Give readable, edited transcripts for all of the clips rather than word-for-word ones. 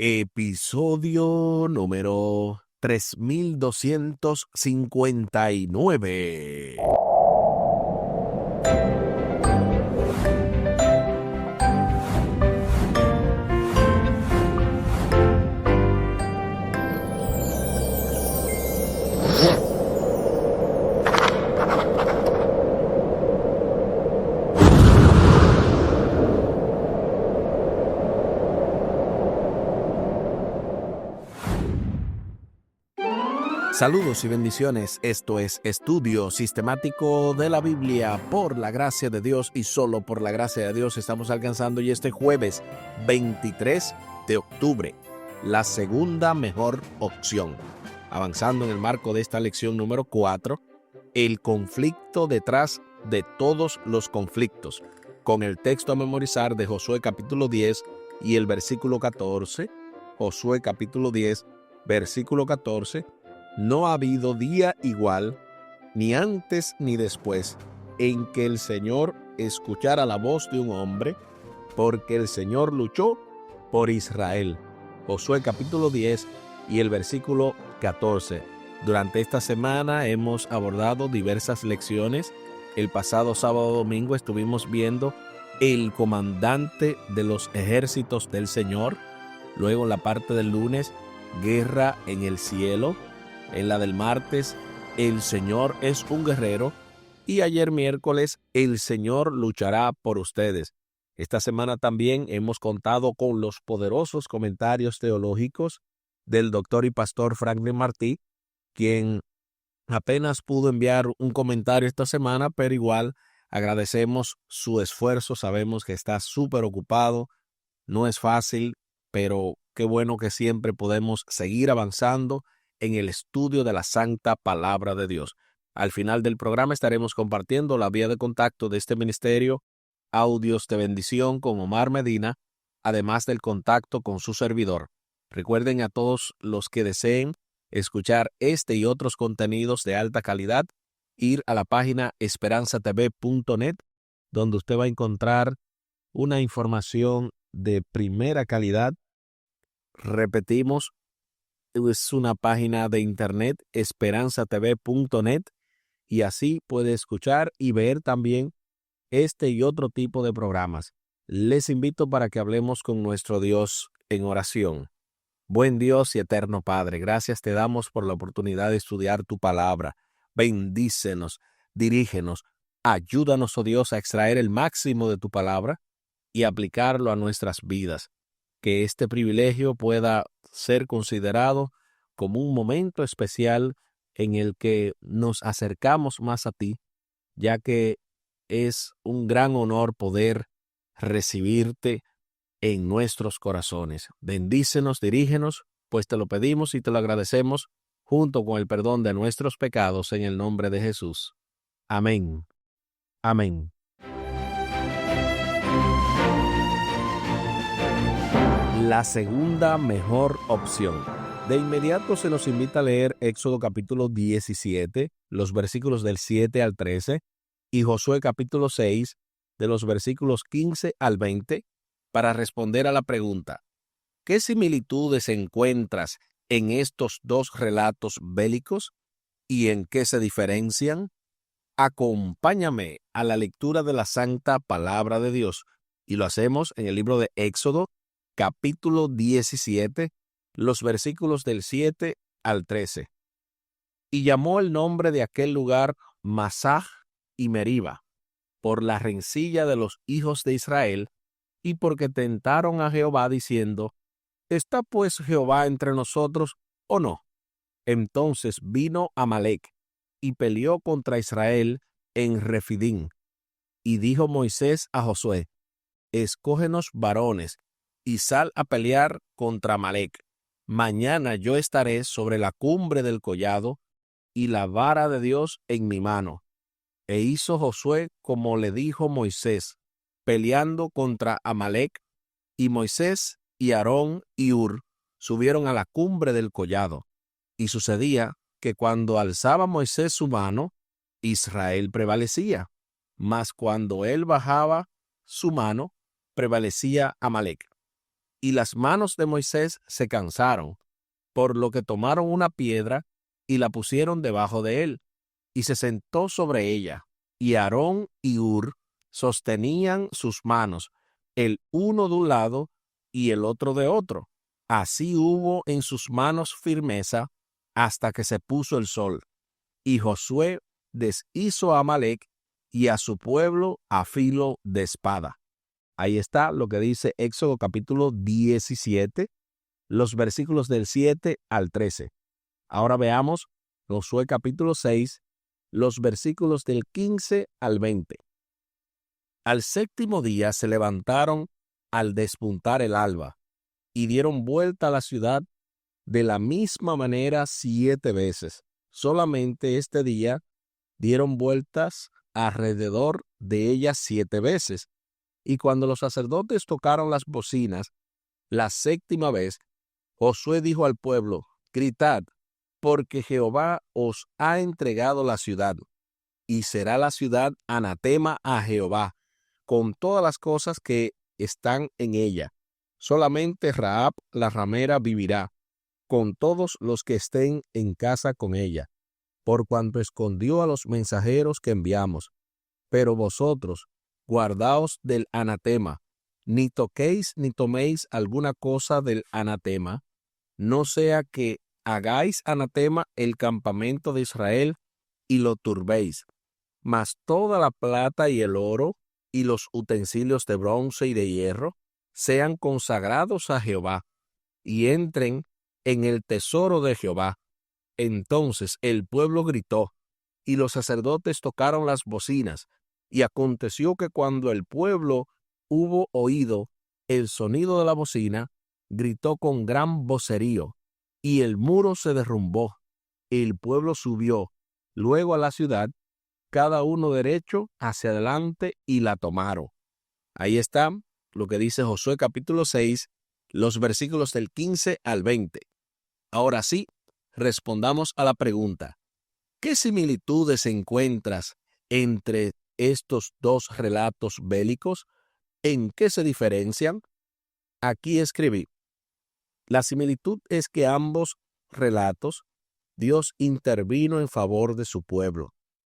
Episodio número 3259. Saludos y bendiciones. Esto es Estudio Sistemático de la Biblia por la gracia de Dios y solo por la gracia de Dios estamos alcanzando y este jueves 23 de octubre, la segunda mejor opción. Avanzando en el marco de esta lección número 4, el conflicto detrás de todos los conflictos, con el texto a memorizar de Josué capítulo 10 y el versículo 14. Josué capítulo 10, versículo 14. No ha habido día igual, ni antes ni después, en que el Señor escuchara la voz de un hombre, porque el Señor luchó por Israel. Josué capítulo 10 y el versículo 14. Durante esta semana hemos abordado diversas lecciones. El pasado sábado domingo estuvimos viendo el comandante de los ejércitos del Señor. Luego en la parte del lunes, guerra en el cielo. En la del martes, el Señor es un guerrero. Y ayer miércoles, el Señor luchará por ustedes. Esta semana también hemos contado con los poderosos comentarios teológicos del doctor y pastor Franklin Martí, quien apenas pudo enviar un comentario esta semana, pero igual agradecemos su esfuerzo. Sabemos que está súper ocupado. No es fácil, pero qué bueno que siempre podemos seguir avanzando en el estudio de la santa palabra de Dios. Al final del programa estaremos compartiendo la vía de contacto de este ministerio, audios de bendición con Omar Medina, además del contacto con su servidor. Recuerden a todos los que deseen escuchar este y otros contenidos de alta calidad, ir a la página esperanzatv.net, donde usted va a encontrar una información de primera calidad. Repetimos, es una página de internet, esperanzatv.net, y así puede escuchar y ver también este y otro tipo de programas. Les invito para que hablemos con nuestro Dios en oración. Buen Dios y eterno Padre, gracias te damos por la oportunidad de estudiar tu palabra. Bendícenos, dirígenos, ayúdanos, oh Dios, a extraer el máximo de tu palabra y aplicarlo a nuestras vidas. Que este privilegio pueda ser considerado como un momento especial en el que nos acercamos más a ti, ya que es un gran honor poder recibirte en nuestros corazones. Bendícenos, dirígenos, pues te lo pedimos y te lo agradecemos, junto con el perdón de nuestros pecados, en el nombre de Jesús. Amén. Amén. La segunda mejor opción. De inmediato se nos invita a leer Éxodo capítulo 17, los versículos del 7 al 13, y Josué capítulo 6, de los versículos 15 al 20, para responder a la pregunta: ¿qué similitudes encuentras en estos dos relatos bélicos y en qué se diferencian? Acompáñame a la lectura de la santa palabra de Dios, y lo hacemos en el libro de Éxodo capítulo 17, los versículos del 7 al 13. Y llamó el nombre de aquel lugar Masah y Meriba, por la rencilla de los hijos de Israel, y porque tentaron a Jehová diciendo: ¿está pues Jehová entre nosotros o no? Entonces vino Amalec y peleó contra Israel en Refidín. Y dijo Moisés a Josué: escógenos varones y sal a pelear contra Amalec. Mañana yo estaré sobre la cumbre del collado y la vara de Dios en mi mano. E hizo Josué como le dijo Moisés, peleando contra Amalec, y Moisés y Aarón y Hur subieron a la cumbre del collado. Y sucedía que cuando alzaba Moisés su mano, Israel prevalecía, mas cuando él bajaba su mano, prevalecía Amalec. y las manos de Moisés se cansaron, por lo que tomaron una piedra y la pusieron debajo de él, y se sentó sobre ella. Y Aarón y Hur sostenían sus manos, el uno de un lado y el otro de otro. Así hubo en sus manos firmeza hasta que se puso el sol. Y Josué deshizo a Amalec y a su pueblo a filo de espada. Ahí está lo que dice Éxodo capítulo 17, los versículos del 7 al 13. Ahora veamos Josué capítulo 6, los versículos del 15 al 20. Al séptimo día se levantaron al despuntar el alba y dieron vuelta a la ciudad de la misma manera 7 veces. Solamente este día dieron vueltas alrededor de ella 7 veces. Y cuando los sacerdotes tocaron las bocinas la séptima vez, Josué dijo al pueblo: gritad, porque Jehová os ha entregado la ciudad, y será la ciudad anatema a Jehová, con todas las cosas que están en ella. Solamente Rahab la ramera vivirá, con todos los que estén en casa con ella, por cuanto escondió a los mensajeros que enviamos. Pero vosotros, guardaos del anatema, ni toquéis ni toméis alguna cosa del anatema, no sea que hagáis anatema el campamento de Israel y lo turbéis. Mas toda la plata y el oro y los utensilios de bronce y de hierro sean consagrados a Jehová y entren en el tesoro de Jehová. Entonces el pueblo gritó y los sacerdotes tocaron las bocinas. Y aconteció que cuando el pueblo hubo oído el sonido de la bocina, gritó con gran vocerío, y el muro se derrumbó. El pueblo subió luego a la ciudad, cada uno derecho hacia adelante, y la tomaron. Ahí está lo que dice Josué capítulo 6, los versículos del 15 al 20. Ahora sí, respondamos a la pregunta: ¿qué similitudes encuentras entre estos dos relatos bélicos? ¿En qué se diferencian? Aquí escribí: la similitud es que ambos relatos Dios intervino en favor de su pueblo.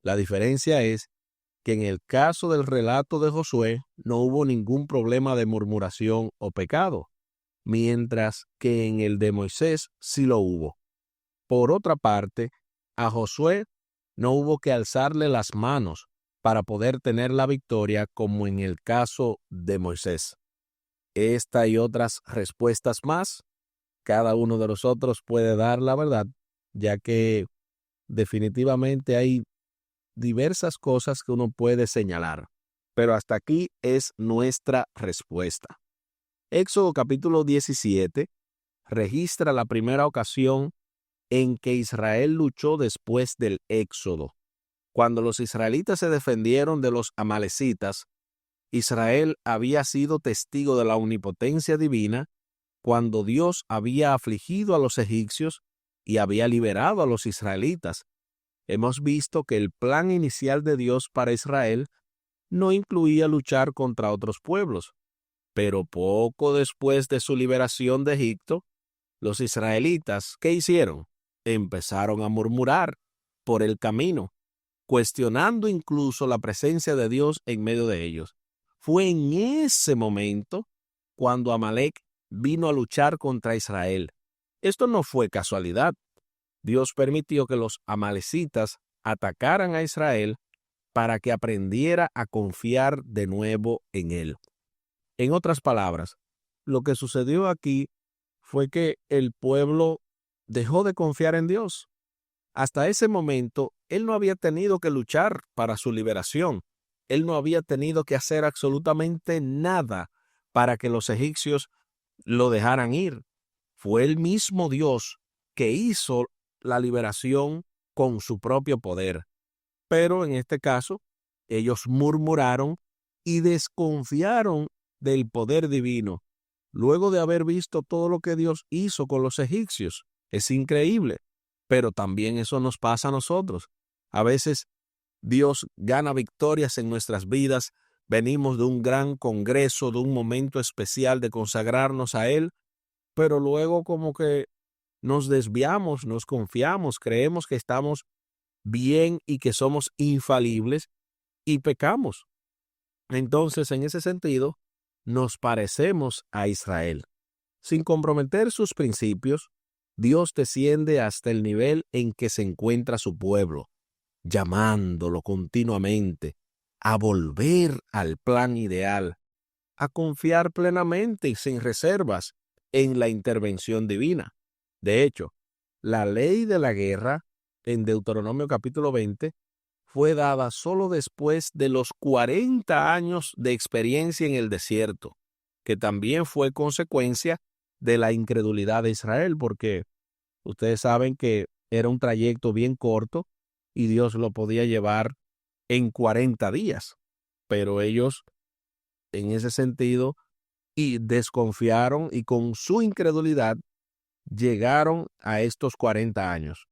La diferencia es que en el caso del relato de Josué no hubo ningún problema de murmuración o pecado, mientras que en el de Moisés sí lo hubo. Por otra parte, a Josué no hubo que alzarle las manos para poder tener la victoria como en el caso de Moisés. Esta y otras respuestas más, cada uno de nosotros puede dar la verdad, ya que definitivamente hay diversas cosas que uno puede señalar. Pero hasta aquí es nuestra respuesta. Éxodo capítulo 17 registra la primera ocasión en que Israel luchó después del Éxodo. Cuando los israelitas se defendieron de los amalecitas, Israel había sido testigo de la omnipotencia divina cuando Dios había afligido a los egipcios y había liberado a los israelitas. Hemos visto que el plan inicial de Dios para Israel no incluía luchar contra otros pueblos, pero poco después de su liberación de Egipto, los israelitas, ¿qué hicieron? Empezaron a murmurar por el camino, cuestionando incluso la presencia de Dios en medio de ellos. Fue en ese momento cuando Amalec vino a luchar contra Israel. Esto no fue casualidad. Dios permitió que los amalecitas atacaran a Israel para que aprendiera a confiar de nuevo en él. En otras palabras, lo que sucedió aquí fue que el pueblo dejó de confiar en Dios. Hasta ese momento, él no había tenido que luchar para su liberación. Él no había tenido que hacer absolutamente nada para que los egipcios lo dejaran ir. Fue el mismo Dios que hizo la liberación con su propio poder. Pero en este caso, ellos murmuraron y desconfiaron del poder divino, luego de haber visto todo lo que Dios hizo con los egipcios. Es increíble, pero también eso nos pasa a nosotros. A veces Dios gana victorias en nuestras vidas venimos de un gran congreso, de un momento especial de consagrarnos a Él, pero luego como que nos desviamos, nos confiamos, creemos que estamos bien y que somos infalibles y pecamos. Entonces, en ese sentido, nos parecemos a Israel. Sin comprometer sus principios, Dios desciende hasta el nivel en que se encuentra su pueblo, llamándolo continuamente a volver al plan ideal, a confiar plenamente y sin reservas en la intervención divina. De hecho, la ley de la guerra en Deuteronomio capítulo 20 fue dada solo después de los 40 años de experiencia en el desierto, que también fue consecuencia de la incredulidad de Israel, porque ustedes saben que era un trayecto bien corto y Dios lo podía llevar en 40 días, pero ellos en ese sentido y desconfiaron y con su incredulidad llegaron a estos 40 años.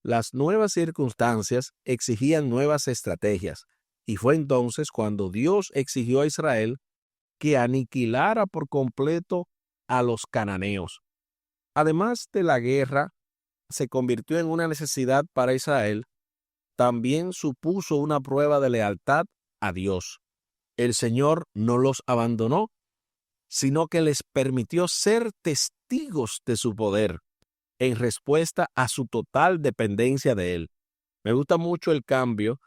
Las nuevas circunstancias exigían nuevas estrategias, y fue entonces cuando Dios exigió a Israel que aniquilara por completo a los cananeos. Además de la guerra, se convirtió en una necesidad para Israel, también supuso una prueba de lealtad a Dios. El Señor no los abandonó, sino que les permitió ser testigos de su poder en respuesta a su total dependencia de Él. Me gusta mucho el cambio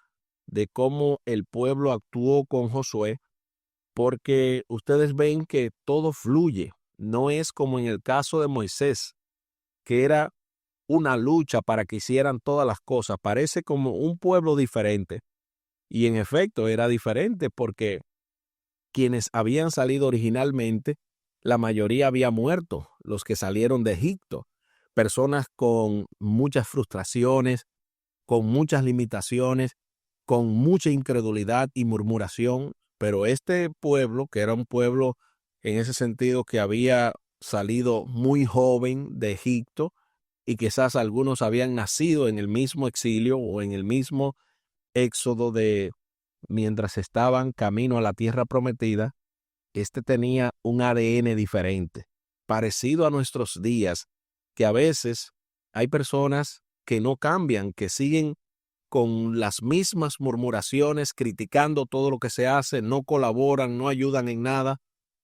de cómo el pueblo actuó con Josué, porque ustedes ven que todo fluye. No es como en el caso de Moisés, que era una lucha para que hicieran todas las cosas. Parece como un pueblo diferente. Y en efecto era diferente porque quienes habían salido originalmente, la mayoría había muerto, los que salieron de Egipto. Personas con muchas frustraciones, con muchas limitaciones, con mucha incredulidad y murmuración, pero este pueblo, que era un pueblo en ese sentido que había salido muy joven de Egipto y quizás algunos habían nacido en el mismo exilio o en el mismo éxodo de mientras estaban camino a la tierra prometida, este tenía un ADN diferente, parecido a nuestros días, que a veces hay personas que no cambian, que siguen con las mismas murmuraciones, criticando todo lo que se hace, no colaboran, no ayudan en nada,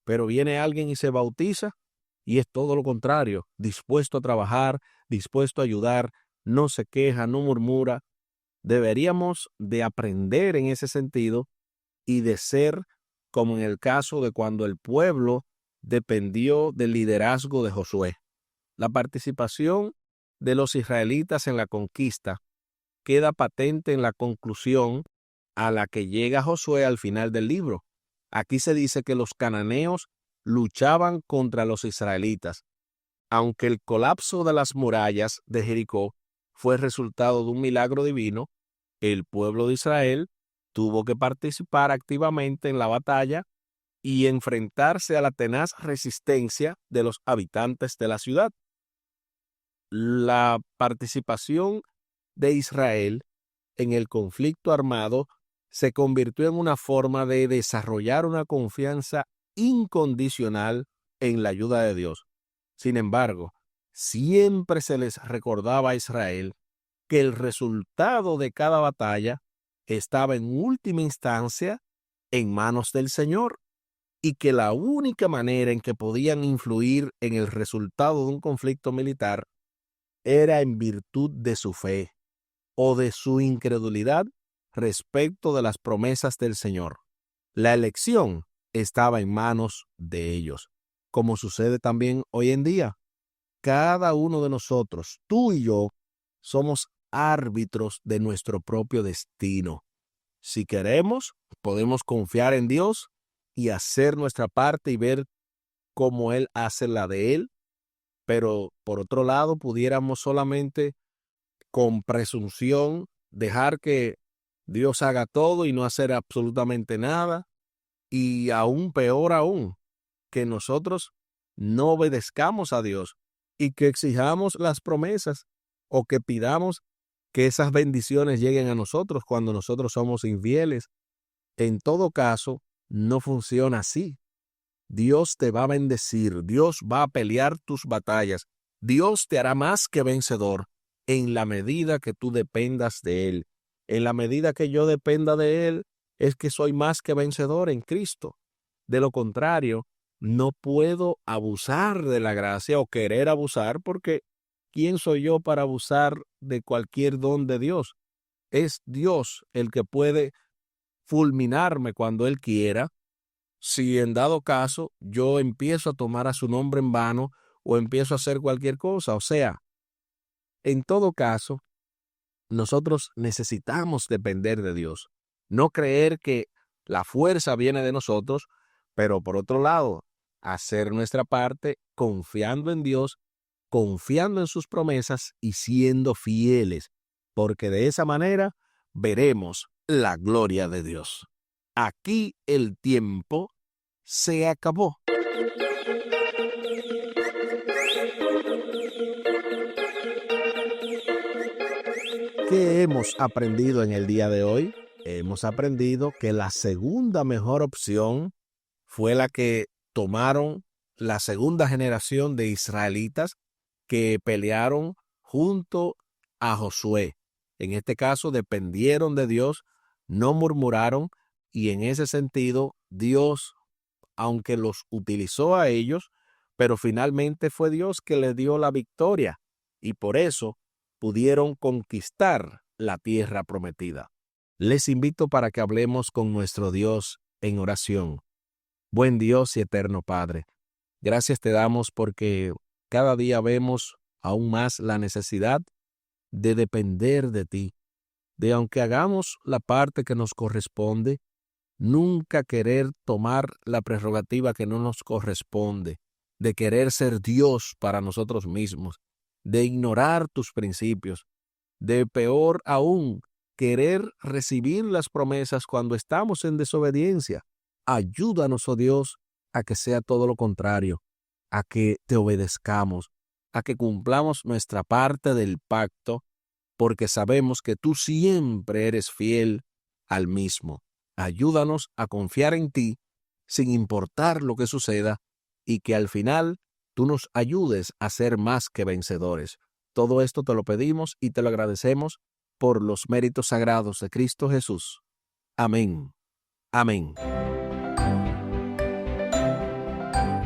pero viene alguien y se bautiza y es todo lo contrario, dispuesto a trabajar, dispuesto a ayudar, no se queja, no murmura. Deberíamos de aprender en ese sentido y de ser como en el caso de cuando el pueblo dependió del liderazgo de Josué. La participación de los israelitas en la conquista queda patente en la conclusión a la que llega Josué al final del libro. Aquí se dice que los cananeos luchaban contra los israelitas, aunque el colapso de las murallas de Jericó fue resultado de un milagro divino. El pueblo de Israel tuvo que participar activamente en la batalla y enfrentarse a la tenaz resistencia de los habitantes de la ciudad. La participación de Israel en el conflicto armado se convirtió en una forma de desarrollar una confianza incondicional en la ayuda de Dios. Sin embargo, siempre se les recordaba a Israel que el resultado de cada batalla estaba en última instancia en manos del Señor y que la única manera en que podían influir en el resultado de un conflicto militar era en virtud de su fe o de su incredulidad respecto de las promesas del Señor. La elección estaba en manos de ellos, como sucede también hoy en día. Cada uno de nosotros, tú y yo, somos árbitros de nuestro propio destino. Si queremos, podemos confiar en Dios y hacer nuestra parte y ver cómo Él hace la de Él, pero por otro lado, pudiéramos solamente con presunción dejar que Dios haga todo y no hacer absolutamente nada, y aún peor aún, que nosotros no obedezcamos a Dios y que exijamos las promesas o que pidamos que esas bendiciones lleguen a nosotros cuando nosotros somos infieles. En todo caso, no funciona así. Dios te va a bendecir, Dios va a pelear tus batallas, Dios te hará más que vencedor en la medida que tú dependas de Él. En la medida que yo dependa de Él, es que soy más que vencedor en Cristo. De lo contrario, no puedo abusar de la gracia o querer abusar, porque ¿quién soy yo para abusar de cualquier don de Dios? Es Dios el que puede fulminarme cuando Él quiera, si en dado caso yo empiezo a tomar a su nombre en vano o empiezo a hacer cualquier cosa. O sea, en todo caso, nosotros necesitamos depender de Dios, no creer que la fuerza viene de nosotros, pero por otro lado, hacer nuestra parte confiando en Dios, confiando en sus promesas y siendo fieles, porque de esa manera veremos la gloria de Dios. Aquí el tiempo se acabó. ¿Qué hemos aprendido en el día de hoy? Hemos aprendido que la segunda mejor opción fue la que tomaron la segunda generación de israelitas que pelearon junto a Josué. En este caso dependieron de Dios, no murmuraron, y en ese sentido Dios, aunque los utilizó a ellos, pero finalmente fue Dios que les dio la victoria, y por eso pudieron conquistar la tierra prometida. Les invito para que hablemos con nuestro Dios en oración. Buen Dios y eterno Padre, gracias te damos porque cada día vemos aún más la necesidad de depender de ti, de aunque hagamos la parte que nos corresponde, nunca querer tomar la prerrogativa que no nos corresponde, de querer ser Dios para nosotros mismos, de ignorar tus principios, de peor aún, querer recibir las promesas cuando estamos en desobediencia. Ayúdanos, oh Dios, a que sea todo lo contrario, a que te obedezcamos, a que cumplamos nuestra parte del pacto, porque sabemos que tú siempre eres fiel al mismo. Ayúdanos a confiar en ti sin importar lo que suceda y que al final tú nos ayudes a ser más que vencedores. Todo esto te lo pedimos y te lo agradecemos por los méritos sagrados de Cristo Jesús. Amén. Amén.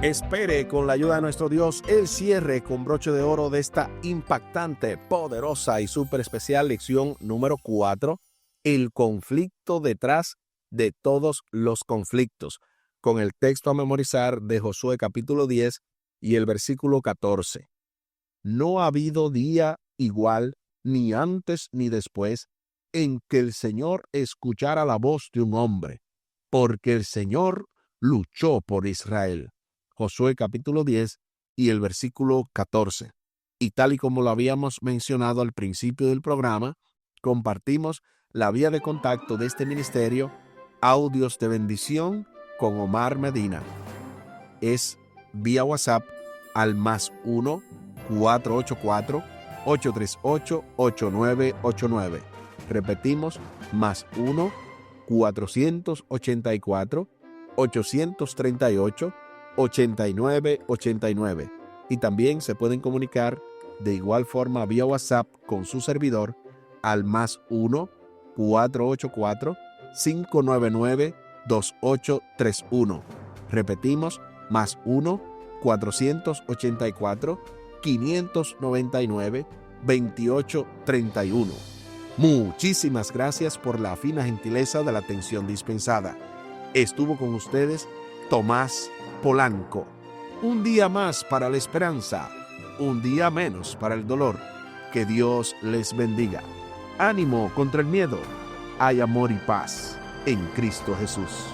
Espere con la ayuda de nuestro Dios el cierre con broche de oro de esta impactante, poderosa y súper especial lección número 4, el conflicto detrás de todos los conflictos, con el texto a memorizar de Josué capítulo 10 y el versículo 14. No ha habido día igual, ni antes ni después, en que el Señor escuchara la voz de un hombre, porque el Señor luchó por Israel. Josué capítulo 10 y el versículo 14. Y tal y como lo habíamos mencionado al principio del programa, compartimos la vía de contacto de este ministerio, Audios de Bendición con Omar Medina. Es vía WhatsApp al +1 484 838 8989. Repetimos, +1 484 838 8989. Y también se pueden comunicar de igual forma vía WhatsApp con su servidor al +1 484 599 2831. Repetimos, +1 484 599 2831. Muchísimas gracias por la fina gentileza de la atención dispensada. Estuvo con ustedes Tomás Polanco. Un día más para la esperanza, un día menos para el dolor. Que Dios les bendiga. Ánimo contra el miedo. Hay amor y paz en Cristo Jesús.